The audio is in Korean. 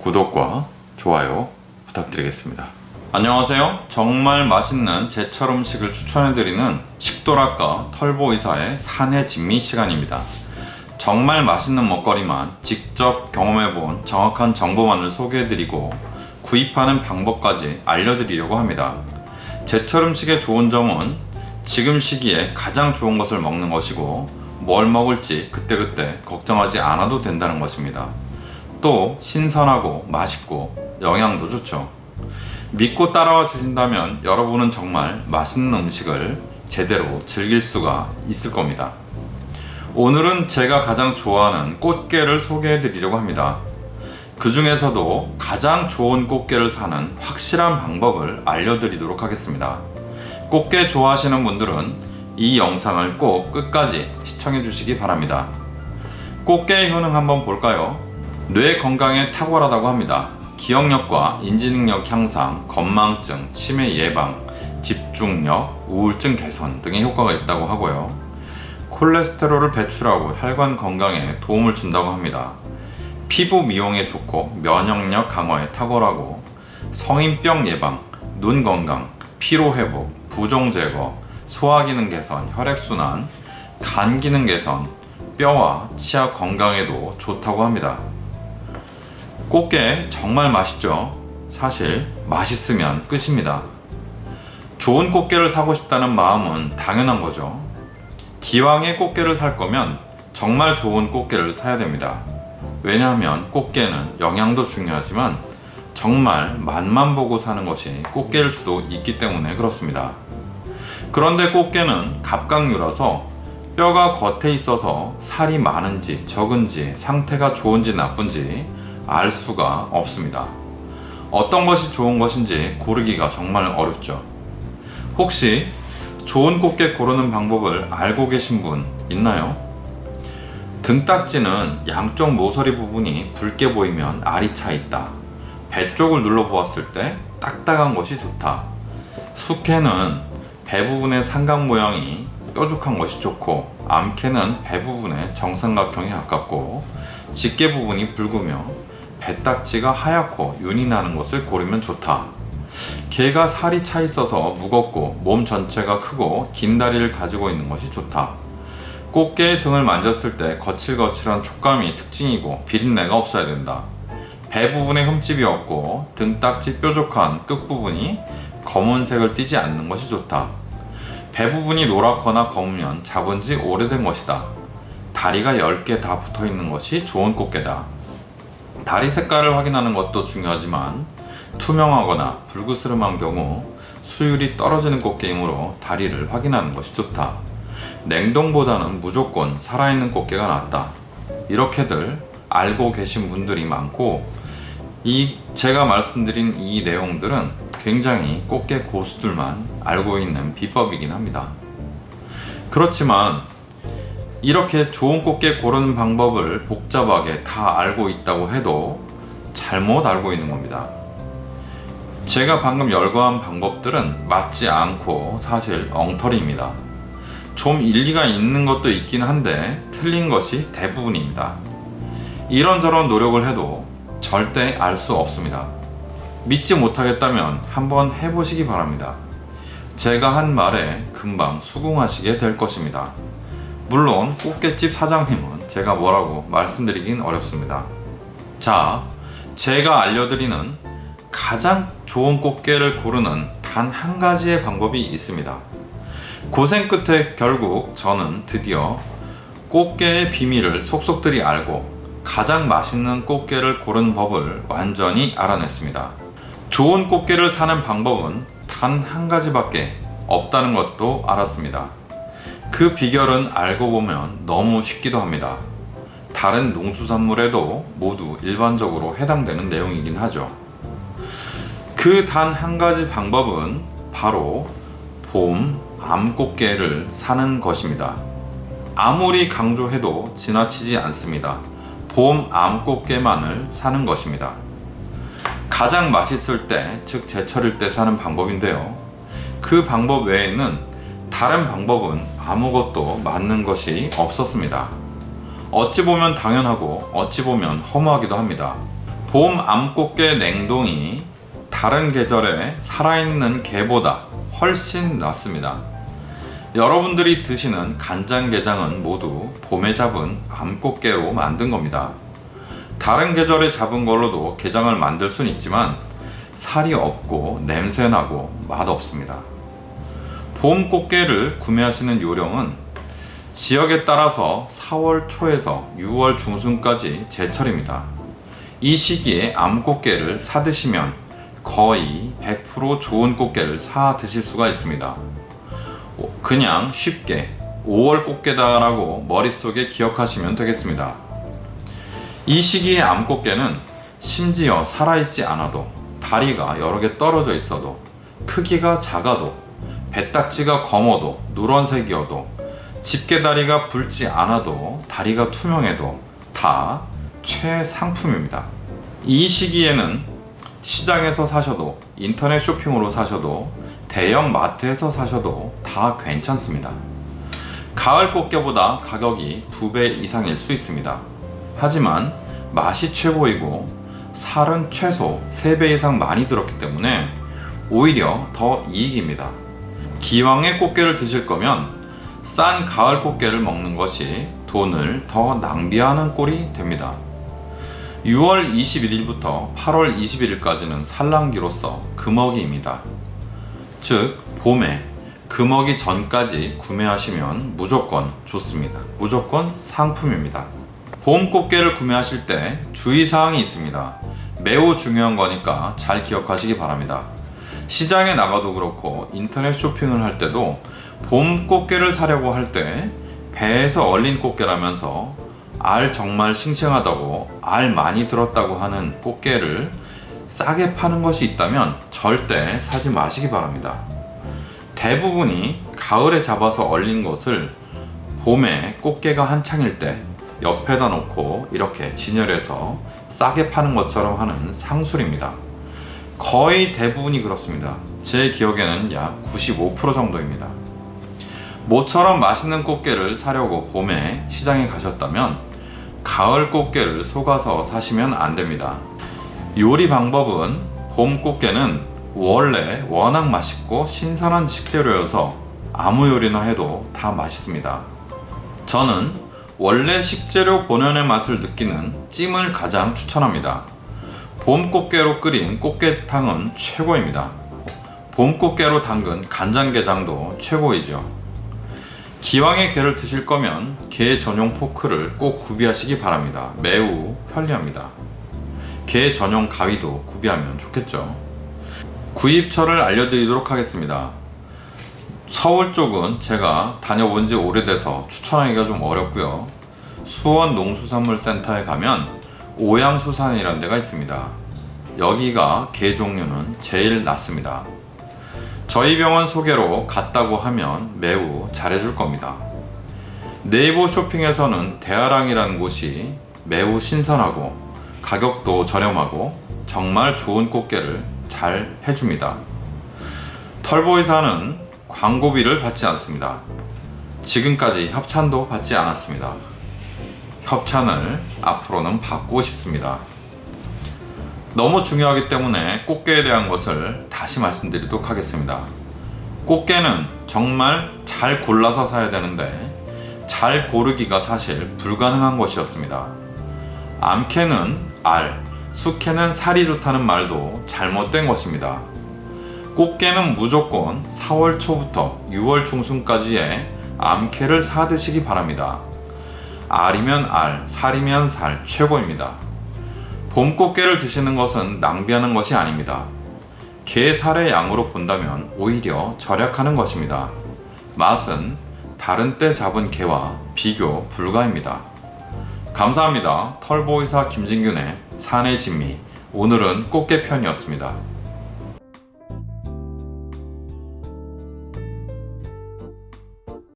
구독과 좋아요 부탁드리겠습니다. 안녕하세요. 정말 맛있는 제철 음식을 추천해드리는 식도락과 털보이사의 사내 진미 시간입니다. 정말 맛있는 먹거리만 직접 경험해본 정확한 정보만을 소개해드리고 구입하는 방법까지 알려드리려고 합니다. 제철 음식의 좋은 점은 지금 시기에 가장 좋은 것을 먹는 것이고 뭘 먹을지 그때그때 걱정하지 않아도 된다는 것입니다. 또 신선하고 맛있고 영양도 좋죠. 믿고 따라와 주신다면 여러분은 정말 맛있는 음식을 제대로 즐길 수가 있을 겁니다. 오늘은 제가 가장 좋아하는 꽃게를 소개해 드리려고 합니다. 그 중에서도 가장 좋은 꽃게를 사는 확실한 방법을 알려드리도록 하겠습니다. 꽃게 좋아하시는 분들은 이 영상을 꼭 끝까지 시청해 주시기 바랍니다. 꽃게의 효능 한번 볼까요? 뇌 건강에 탁월하다고 합니다. 기억력과 인지능력 향상, 건망증, 치매 예방, 집중력, 우울증 개선 등의 효과가 있다고 하고요. 콜레스테롤을 배출하고 혈관 건강에 도움을 준다고 합니다. 피부 미용에 좋고 면역력 강화에 탁월하고 성인병 예방, 눈 건강, 피로 회복, 부종 제거, 소화 기능 개선, 혈액순환, 간 기능 개선, 뼈와 치아 건강에도 좋다고 합니다. 꽃게 정말 맛있죠? 사실 맛있으면 끝입니다. 좋은 꽃게를 사고 싶다는 마음은 당연한 거죠. 기왕에 꽃게를 살 거면 정말 좋은 꽃게를 사야 됩니다. 왜냐하면 꽃게는 영양도 중요하지만 정말 맛만 보고 사는 것이 꽃게일 수도 있기 때문에 그렇습니다. 그런데 꽃게는 갑각류라서 뼈가 겉에 있어서 살이 많은지 적은지 상태가 좋은지 나쁜지 알 수가 없습니다. 어떤 것이 좋은 것인지 고르기가 정말 어렵죠. 혹시 좋은 꽃게 고르는 방법을 알고 계신 분 있나요? 등딱지는 양쪽 모서리 부분이 붉게 보이면 알이 차 있다. 배 쪽을 눌러 보았을 때 딱딱한 것이 좋다. 숙회는 배 부분의 삼각 모양이 뾰족한 것이 좋고 암캐는 배 부분의 정삼각형에 가깝고 집게 부분이 붉으며 배딱지가 하얗고 윤이 나는 것을 고르면 좋다. 게가 살이 차 있어서 무겁고 몸 전체가 크고 긴 다리를 가지고 있는 것이 좋다. 꽃게의 등을 만졌을 때 거칠거칠한 촉감이 특징이고 비린내가 없어야 된다. 배 부분에 흠집이 없고 등딱지 뾰족한 끝부분이 검은색을 띠지 않는 것이 좋다. 배 부분이 노랗거나 검으면 잡은 지 오래된 것이다. 다리가 10개 다 붙어 있는 것이 좋은 꽃게다. 다리 색깔을 확인하는 것도 중요하지만 투명하거나 불그스름한 경우 수율이 떨어지는 꽃게이므로 다리를 확인하는 것이 좋다. 냉동보다는 무조건 살아있는 꽃게가 낫다. 이렇게들 알고 계신 분들이 많고 제가 말씀드린 이 내용들은 굉장히 꽃게 고수들만 알고 있는 비법이긴 합니다. 그렇지만 이렇게 좋은 꽃게 고르는 방법을 복잡하게 다 알고 있다고 해도 잘못 알고 있는 겁니다. 제가 방금 열거한 방법들은 맞지 않고 사실 엉터리입니다. 좀 일리가 있는 것도 있긴 한데 틀린 것이 대부분입니다. 이런저런 노력을 해도 절대 알 수 없습니다. 믿지 못하겠다면 한번 해보시기 바랍니다. 제가 한 말에 금방 수긍하시게 될 것입니다. 물론 꽃게집 사장님은 제가 뭐라고 말씀드리긴 어렵습니다. 자, 제가 알려드리는 가장 좋은 꽃게를 고르는 단 한 가지의 방법이 있습니다. 고생 끝에 결국 저는 드디어 꽃게의 비밀을 속속들이 알고 가장 맛있는 꽃게를 고르는 법을 완전히 알아냈습니다. 좋은 꽃게를 사는 방법은 단 한 가지밖에 없다는 것도 알았습니다. 그 비결은 알고 보면 너무 쉽기도 합니다. 다른 농수산물에도 모두 일반적으로 해당되는 내용이긴 하죠. 그 단 한 가지 방법은 바로 봄 암꽃게를 사는 것입니다. 아무리 강조해도 지나치지 않습니다. 봄 암꽃게만을 사는 것입니다. 가장 맛있을 때, 즉 제철일 때 사는 방법인데요. 그 방법 외에는 다른 방법은 아무것도 맞는 것이 없었습니다. 어찌 보면 당연하고 어찌 보면 허무하기도 합니다. 봄 암꽃게 냉동이 다른 계절에 살아있는 게보다 훨씬 낫습니다. 여러분들이 드시는 간장게장은 모두 봄에 잡은 암꽃게로 만든 겁니다. 다른 계절에 잡은 걸로도 게장을 만들 수는 있지만 살이 없고 냄새나고 맛없습니다. 봄 꽃게를 구매하시는 요령은 지역에 따라서 4월 초에서 6월 중순까지 제철입니다. 이 시기에 암꽃게를 사 드시면 거의 100% 좋은 꽃게를 사 드실 수가 있습니다. 그냥 쉽게 5월 꽃게다라고 머릿속에 기억하시면 되겠습니다. 이 시기의 암꽃게는 심지어 살아있지 않아도 다리가 여러 개 떨어져 있어도 크기가 작아도 배딱지가 검어도 누런색이어도 집게다리가 붉지 않아도 다리가 투명해도 다 최상품입니다. 이 시기에는 시장에서 사셔도 인터넷 쇼핑으로 사셔도 대형 마트에서 사셔도 다 괜찮습니다. 가을 꽃게보다 가격이 2배 이상일 수 있습니다. 하지만 맛이 최고이고 살은 최소 3배 이상 많이 들었기 때문에 오히려 더 이익입니다. 기왕에 꽃게를 드실 거면 싼 가을 꽃게를 먹는 것이 돈을 더 낭비하는 꼴이 됩니다. 6월 21일부터 8월 21일까지는 산란기로서 금어기입니다. 즉 봄에 금어기 전까지 구매하시면 무조건 좋습니다. 무조건 상품입니다. 봄 꽃게를 구매하실 때 주의사항이 있습니다. 매우 중요한 거니까 잘 기억하시기 바랍니다. 시장에 나가도 그렇고 인터넷 쇼핑을 할 때도 봄 꽃게를 사려고 할 때 배에서 얼린 꽃게라면서 알 정말 싱싱하다고 알 많이 들었다고 하는 꽃게를 싸게 파는 것이 있다면 절대 사지 마시기 바랍니다. 대부분이 가을에 잡아서 얼린 것을 봄에 꽃게가 한창일 때 옆에다 놓고 이렇게 진열해서 싸게 파는 것처럼 하는 상술입니다. 거의 대부분이 그렇습니다. 제 기억에는 약 95% 정도입니다. 모처럼 맛있는 꽃게를 사려고 봄에 시장에 가셨다면 가을 꽃게를 속아서 사시면 안 됩니다. 요리 방법은 봄 꽃게는 원래 워낙 맛있고 신선한 식재료여서 아무 요리나 해도 다 맛있습니다. 저는 원래 식재료 본연의 맛을 느끼는 찜을 가장 추천합니다. 봄 꽃게로 끓인 꽃게탕은 최고입니다. 봄 꽃게로 담근 간장게장도 최고이죠. 기왕에 게를 드실 거면 게 전용 포크를 꼭 구비하시기 바랍니다. 매우 편리합니다. 게 전용 가위도 구비하면 좋겠죠. 구입처를 알려드리도록 하겠습니다. 서울 쪽은 제가 다녀본 지 오래돼서 추천하기가 좀 어렵고요. 수원 농수산물센터에 가면 오양수산이라는 데가 있습니다. 여기가 게 종류는 제일 낫습니다. 저희 병원 소개로 갔다고 하면 매우 잘해줄 겁니다. 네이버 쇼핑에서는 대아랑이라는 곳이 매우 신선하고 가격도 저렴하고 정말 좋은 꽃게를 잘 해줍니다. 털보이사는 광고비를 받지 않습니다. 지금까지 협찬도 받지 않았습니다. 협찬을 앞으로는 받고 싶습니다. 너무 중요하기 때문에 꽃게에 대한 것을 다시 말씀드리도록 하겠습니다. 꽃게는 정말 잘 골라서 사야 되는데 잘 고르기가 사실 불가능한 것이었습니다. 암캐는 알, 수캐는 살이 좋다는 말도 잘못된 것입니다. 꽃게는 무조건 4월 초부터 6월 중순까지의 암캐를 사 드시기 바랍니다. 알이면 알, 살이면 살 최고입니다. 봄 꽃게를 드시는 것은 낭비하는 것이 아닙니다. 게 살의 양으로 본다면 오히려 절약하는 것입니다. 맛은 다른 때 잡은 게와 비교 불가입니다. 감사합니다. 털보이사 김진균의 산의 진미, 오늘은 꽃게 편이었습니다.